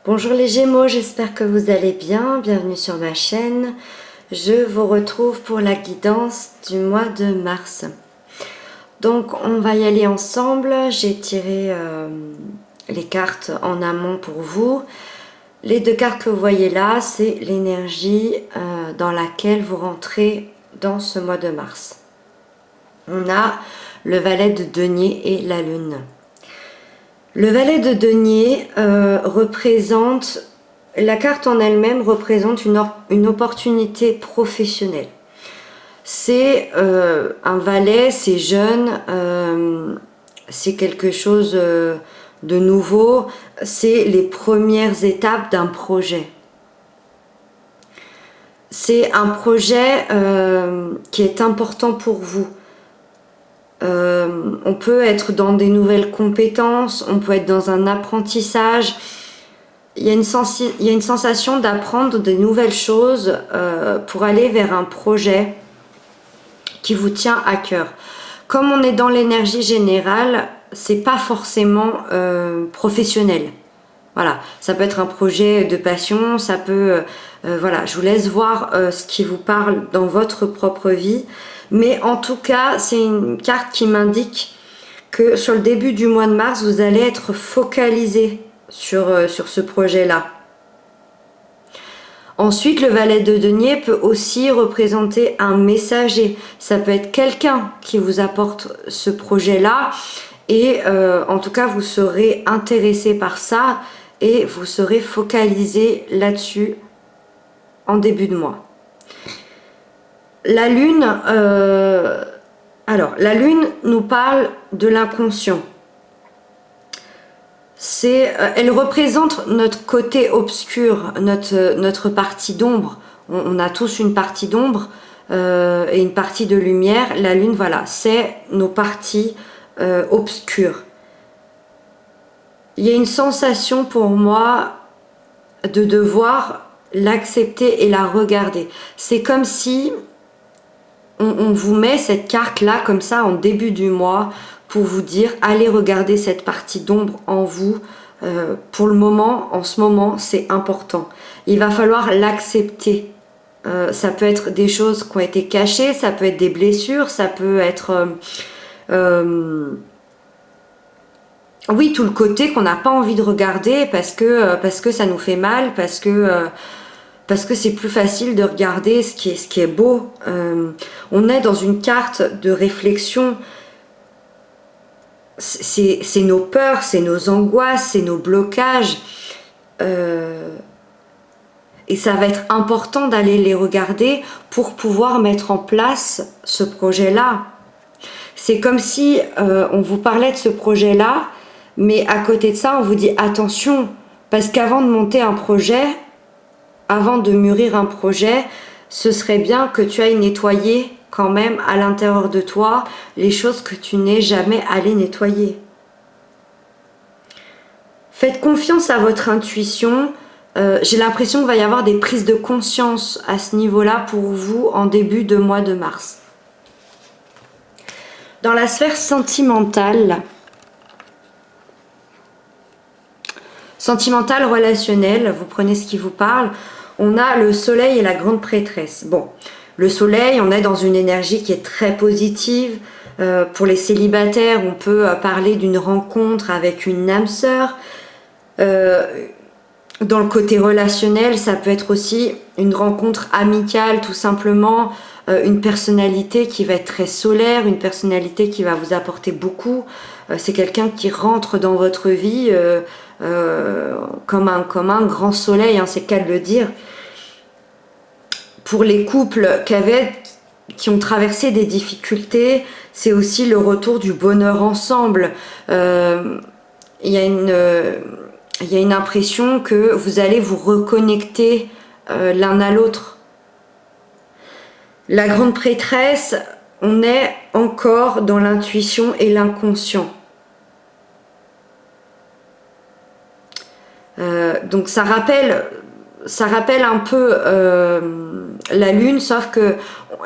Bonjour les Gémeaux, j'espère que vous allez bien. Bienvenue sur ma chaîne. Je vous retrouve pour la guidance du mois de mars. Donc on va y aller ensemble. J'ai tiré les cartes en amont pour vous. Les deux cartes que vous voyez là, c'est l'énergie dans laquelle vous rentrez dans ce mois de mars. On a le valet de denier et la lune. Le valet de denier représente, la carte en elle-même représente une opportunité professionnelle. C'est un valet, c'est jeune, c'est quelque chose de nouveau, c'est les premières étapes d'un projet. C'est un projet qui est important pour vous. On peut être dans des nouvelles compétences, on peut être dans un apprentissage. Il y a une sensation d'apprendre des nouvelles choses pour aller vers un projet qui vous tient à cœur. Comme on est dans l'énergie générale, c'est pas forcément professionnel. Voilà, ça peut être un projet de passion, ça peut... voilà, je vous laisse voir ce qui vous parle dans votre propre vie. Mais en tout cas, c'est une carte qui m'indique que sur le début du mois de mars, vous allez être focalisé sur ce projet-là. Ensuite, le valet de denier peut aussi représenter un messager. Ça peut être quelqu'un qui vous apporte ce projet-là. Et en tout cas, vous serez intéressé par ça et vous serez focalisé là-dessus en début de mois. La lune, la lune nous parle de l'inconscient. Elle représente notre côté obscur, notre partie d'ombre. On a tous une partie d'ombre et une partie de lumière. La lune, voilà, c'est nos parties obscures. Il y a une sensation pour moi de devoir l'accepter et la regarder. C'est comme si on vous met cette carte-là comme ça en début du mois pour vous dire allez regarder cette partie d'ombre en vous. Pour le moment, en ce moment, c'est important. Il va falloir l'accepter. Ça peut être des choses qui ont été cachées, ça peut être des blessures, ça peut être... oui, tout le côté qu'on n'a pas envie de regarder parce que ça nous fait mal, parce que c'est plus facile de regarder ce qui est beau. On est dans une carte de réflexion. C'est nos peurs, c'est nos angoisses, c'est nos blocages. Et ça va être important d'aller les regarder pour pouvoir mettre en place ce projet-là. C'est comme si on vous parlait de ce projet-là, mais à côté de ça, on vous dit attention, parce qu'avant de monter un projet, avant de mûrir un projet, ce serait bien que tu ailles nettoyer quand même à l'intérieur de toi les choses que tu n'es jamais allé nettoyer. Faites confiance à votre intuition. J'ai l'impression qu'il va y avoir des prises de conscience à ce niveau-là pour vous en début de mois de mars. Dans la sphère sentimentale, relationnelle, vous prenez ce qui vous parle, on a le soleil et la grande prêtresse. Bon, le soleil, on est dans une énergie qui est très positive. Pour les célibataires, on peut parler d'une rencontre avec une âme sœur. Dans le côté relationnel, ça peut être aussi une rencontre amicale, tout simplement. Une personnalité qui va être très solaire, une personnalité qui va vous apporter beaucoup. C'est quelqu'un qui rentre dans votre vie comme un grand soleil, hein, c'est le cas de le dire. Pour les couples qui ont traversé des difficultés, c'est aussi le retour du bonheur ensemble. Il y a une impression que vous allez vous reconnecter l'un à l'autre. La grande prêtresse, on est encore dans l'intuition et l'inconscient. Donc ça rappelle un peu la lune, sauf que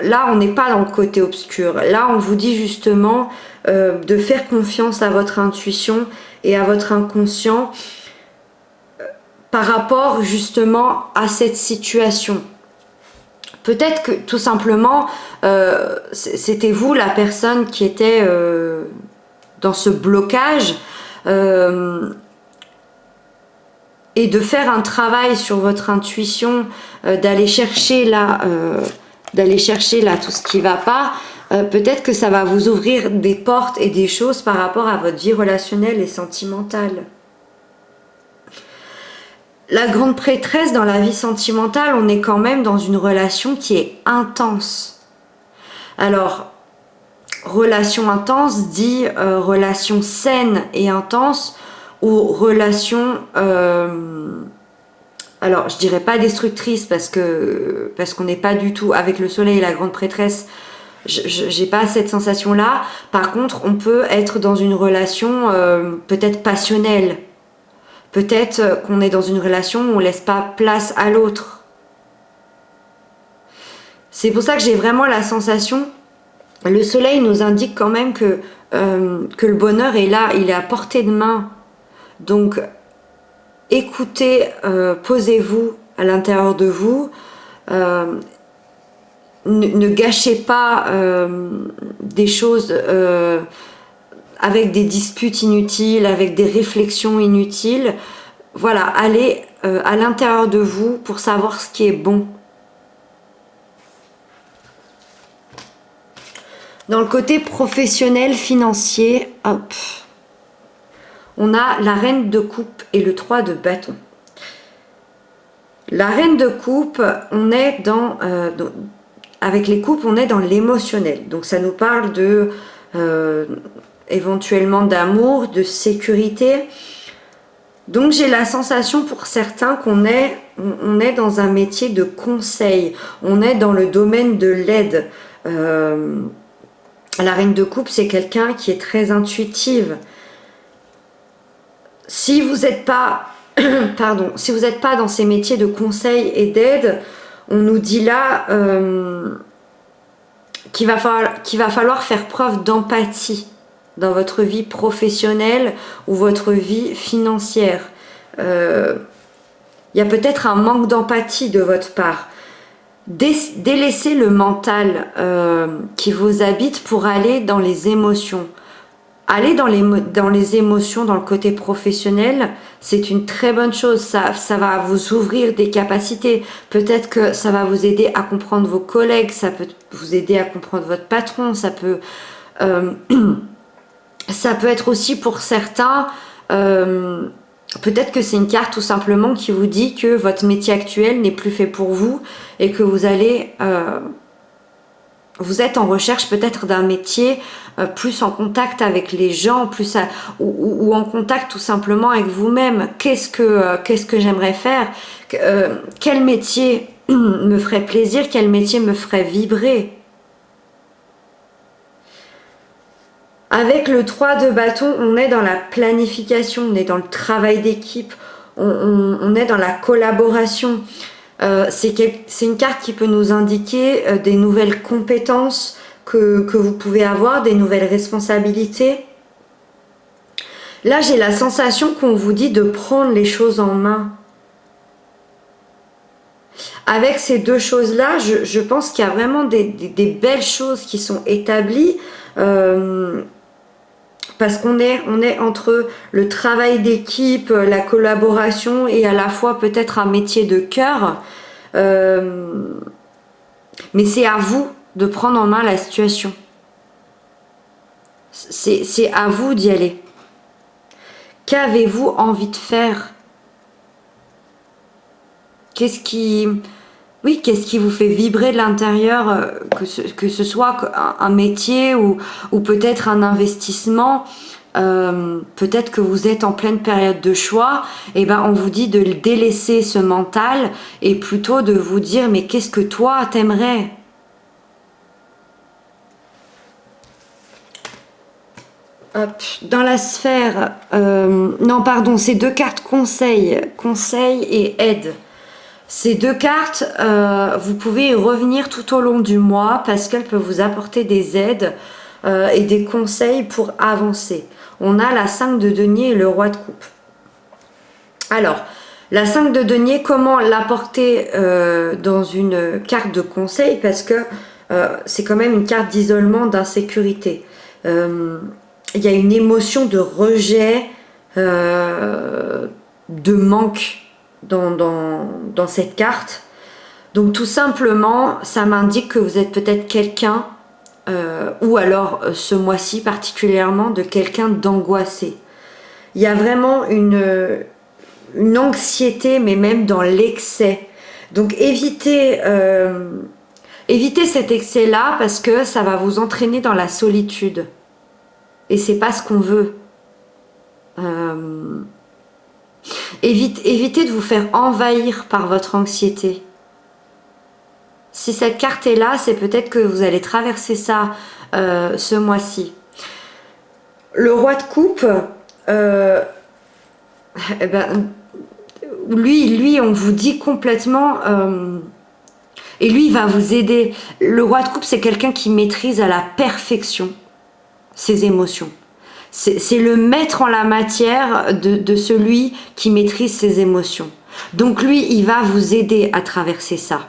là on n'est pas dans le côté obscur. Là on vous dit justement de faire confiance à votre intuition et à votre inconscient par rapport justement à cette situation. Peut-être que tout simplement, c'était vous la personne qui était dans ce blocage, et de faire un travail sur votre intuition, d'aller chercher là tout ce qui va pas. Peut-être que ça va vous ouvrir des portes et des choses par rapport à votre vie relationnelle et sentimentale. La grande prêtresse, dans la vie sentimentale, on est quand même dans une relation qui est intense. Alors, relation intense dit relation saine et intense, ou relation, alors je dirais pas destructrice parce qu'on n'est pas du tout avec le soleil et la grande prêtresse. J'ai pas cette sensation là. Par contre, on peut être dans une relation peut-être passionnelle. Peut-être qu'on est dans une relation où on laisse pas place à l'autre. C'est pour ça que j'ai vraiment la sensation, le soleil nous indique quand même que le bonheur est là, il est à portée de main. Donc écoutez, posez-vous à l'intérieur de vous, ne gâchez pas des choses avec des disputes inutiles, avec des réflexions inutiles. Voilà, allez à l'intérieur de vous pour savoir ce qui est bon. Dans le côté professionnel, financier, hop, on a la reine de coupe et le 3 de bâton. La reine de coupe, on est avec les coupes, on est dans l'émotionnel. Donc ça nous parle de éventuellement d'amour, de sécurité. Donc j'ai la sensation pour certains qu'on est dans un métier de conseil. On est dans le domaine de l'aide. La reine de coupe, c'est quelqu'un qui est très intuitive. Si vous n'êtes pas, si vous n'êtes pas dans ces métiers de conseil et d'aide, on nous dit là qu'il va falloir faire preuve d'empathie dans votre vie professionnelle ou votre vie financière. Il y a peut-être un manque d'empathie de votre part. Délaissez le mental qui vous habite pour aller dans les émotions. Aller dans les émotions, dans le côté professionnel, c'est une très bonne chose. Ça va vous ouvrir des capacités. Peut-être que ça va vous aider à comprendre vos collègues, ça peut vous aider à comprendre votre patron, ça peut être aussi pour certains, peut-être que c'est une carte tout simplement qui vous dit que votre métier actuel n'est plus fait pour vous et que vous allez... vous êtes en recherche peut-être d'un métier plus en contact avec les gens, ou en contact tout simplement avec vous-même. Qu'est-ce que j'aimerais faire, quel métier me ferait plaisir, quel métier me ferait vibrer. Avec le 3 de bâton, on est dans la planification, on est dans le travail d'équipe, on est dans la collaboration. C'est une carte qui peut nous indiquer des nouvelles compétences que vous pouvez avoir, des nouvelles responsabilités. Là, j'ai la sensation qu'on vous dit de prendre les choses en main. Avec ces deux choses-là, je pense qu'il y a vraiment des belles choses qui sont établies, parce qu'on est entre le travail d'équipe, la collaboration et à la fois peut-être un métier de cœur. Mais c'est à vous de prendre en main la situation. C'est à vous d'y aller. Qu'avez-vous envie de faire? Qu'est-ce qui vous fait vibrer de l'intérieur, que ce soit un métier ou peut-être un investissement, peut-être que vous êtes en pleine période de choix, et ben on vous dit de délaisser ce mental et plutôt de vous dire mais qu'est-ce que toi t'aimerais? Hop, dans la sphère, non pardon, c'est deux cartes conseil et aide. Ces deux cartes, vous pouvez y revenir tout au long du mois parce qu'elles peuvent vous apporter des aides et des conseils pour avancer. On a la 5 de denier et le roi de coupe. Alors, La 5 de denier, comment l'apporter dans une carte de conseil, parce que c'est quand même une carte d'isolement, d'insécurité. Il y a une émotion de rejet, de manque dans cette carte. Donc tout simplement, ça m'indique que vous êtes peut-être quelqu'un, ou alors ce mois-ci particulièrement, de quelqu'un d'angoissé. Il y a vraiment une anxiété, mais même dans l'excès. Donc évitez cet excès-là, parce que ça va vous entraîner dans la solitude. Et c'est pas ce qu'on veut. Évitez de vous faire envahir par votre anxiété. Si cette carte est là, c'est peut-être que vous allez traverser ça ce mois-ci. Le roi de coupe, lui, on vous dit complètement, et lui, il va vous aider. Le roi de coupe, c'est quelqu'un qui maîtrise à la perfection ses émotions. C'est le maître en la matière de celui qui maîtrise ses émotions. Donc lui, il va vous aider à traverser ça.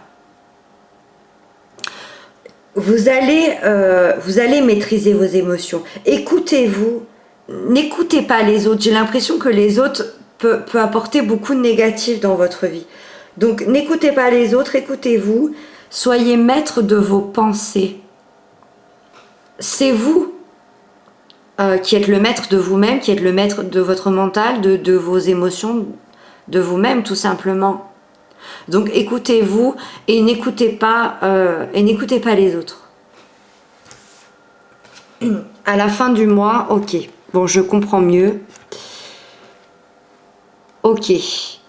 Vous allez maîtriser vos émotions. Écoutez-vous. N'écoutez pas les autres. J'ai l'impression que les autres peut apporter beaucoup de négatif dans votre vie. Donc n'écoutez pas les autres, écoutez-vous. Soyez maître de vos pensées. C'est vous qui êtes le maître de vous-même, qui êtes le maître de votre mental, de vos émotions, de vous-même tout simplement. Donc écoutez-vous et n'écoutez pas les autres. À la fin du mois, ok, bon, je comprends mieux. Ok,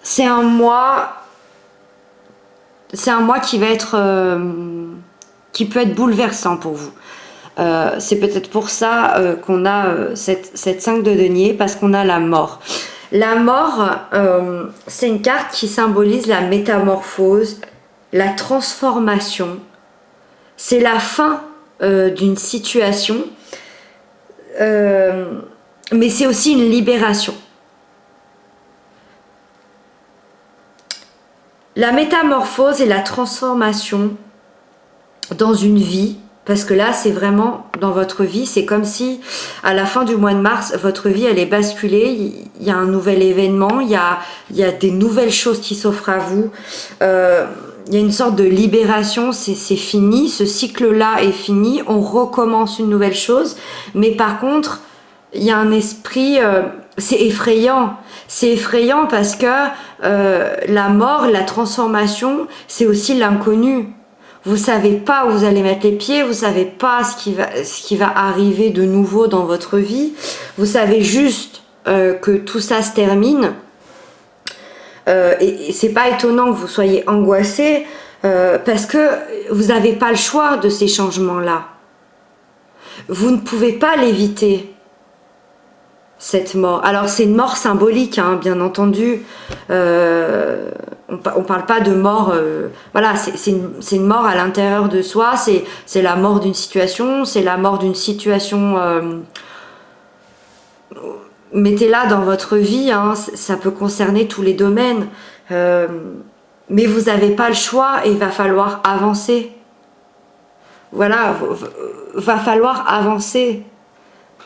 c'est un mois qui va être, qui peut être bouleversant pour vous. C'est peut-être pour ça qu'on a cette 5 de denier, parce qu'on a la mort. La mort, c'est une carte qui symbolise la métamorphose, la transformation. C'est la fin d'une situation, mais c'est aussi une libération. La métamorphose et la transformation dans une vie, parce que là, c'est vraiment dans votre vie, c'est comme si, à la fin du mois de mars, votre vie, elle est basculée, il y a un nouvel événement, il y a des nouvelles choses qui s'offrent à vous, il y a une sorte de libération, c'est fini, ce cycle-là est fini, on recommence une nouvelle chose, mais par contre, il y a un esprit, c'est effrayant parce que la mort, la transformation, c'est aussi l'inconnu. Vous savez pas où vous allez mettre les pieds, vous savez pas ce qui va arriver de nouveau dans votre vie. Vous savez juste que tout ça se termine. Et c'est pas étonnant que vous soyez angoissé parce que vous n'avez pas le choix de ces changements-là. Vous ne pouvez pas l'éviter, cette mort. Alors c'est une mort symbolique, hein, bien entendu. On parle pas de mort, voilà, c'est une mort à l'intérieur de soi, c'est la mort d'une situation, c'est la mort d'une situation, mettez-la dans votre vie, hein, ça peut concerner tous les domaines, mais vous n'avez pas le choix et il va falloir avancer. Voilà, va falloir avancer.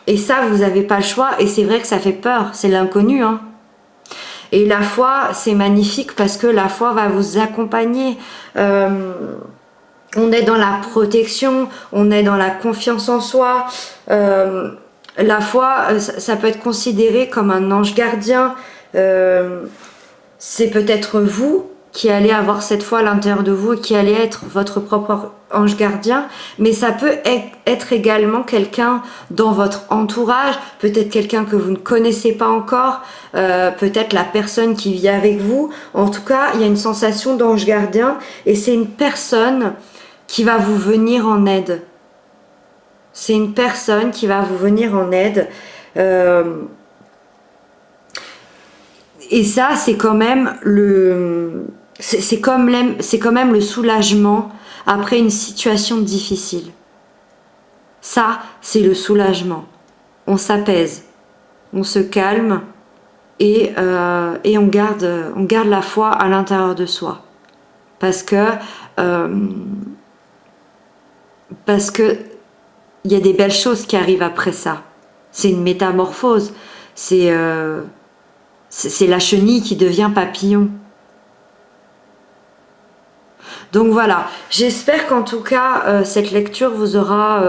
Et ça, vous n'avez pas le choix, et c'est vrai que ça fait peur, c'est l'inconnu, hein. Et la foi, c'est magnifique parce que la foi va vous accompagner. On est dans la protection, on est dans la confiance en soi. La foi, ça peut être considéré comme un ange gardien. C'est peut-être vous qui allez avoir cette foi à l'intérieur de vous et qui allez être votre propre ange gardien, mais ça peut être également quelqu'un dans votre entourage, peut-être quelqu'un que vous ne connaissez pas encore, peut-être la personne qui vit avec vous. En tout cas, il y a une sensation d'ange gardien et c'est une personne qui va vous venir en aide. C'est une personne qui va vous venir en aide. Et ça, c'est quand même c'est quand même le soulagement après une situation difficile. Ça, c'est le soulagement. On s'apaise, on se calme et on garde la foi à l'intérieur de soi. Parce que il y a des belles choses qui arrivent après ça. C'est une métamorphose. C'est la chenille qui devient papillon. Donc voilà, j'espère qu'en tout cas cette lecture vous aura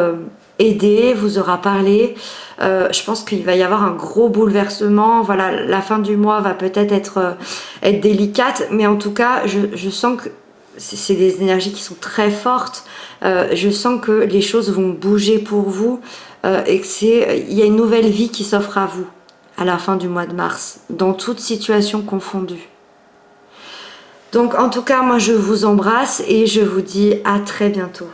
aidé, vous aura parlé. Je pense qu'il va y avoir un gros bouleversement. Voilà, la fin du mois va peut-être être délicate, mais en tout cas, je sens que c'est des énergies qui sont très fortes. Je sens que les choses vont bouger pour vous et il y a une nouvelle vie qui s'offre à vous à la fin du mois de mars, dans toute situation confondue. Donc en tout cas, moi je vous embrasse et je vous dis à très bientôt.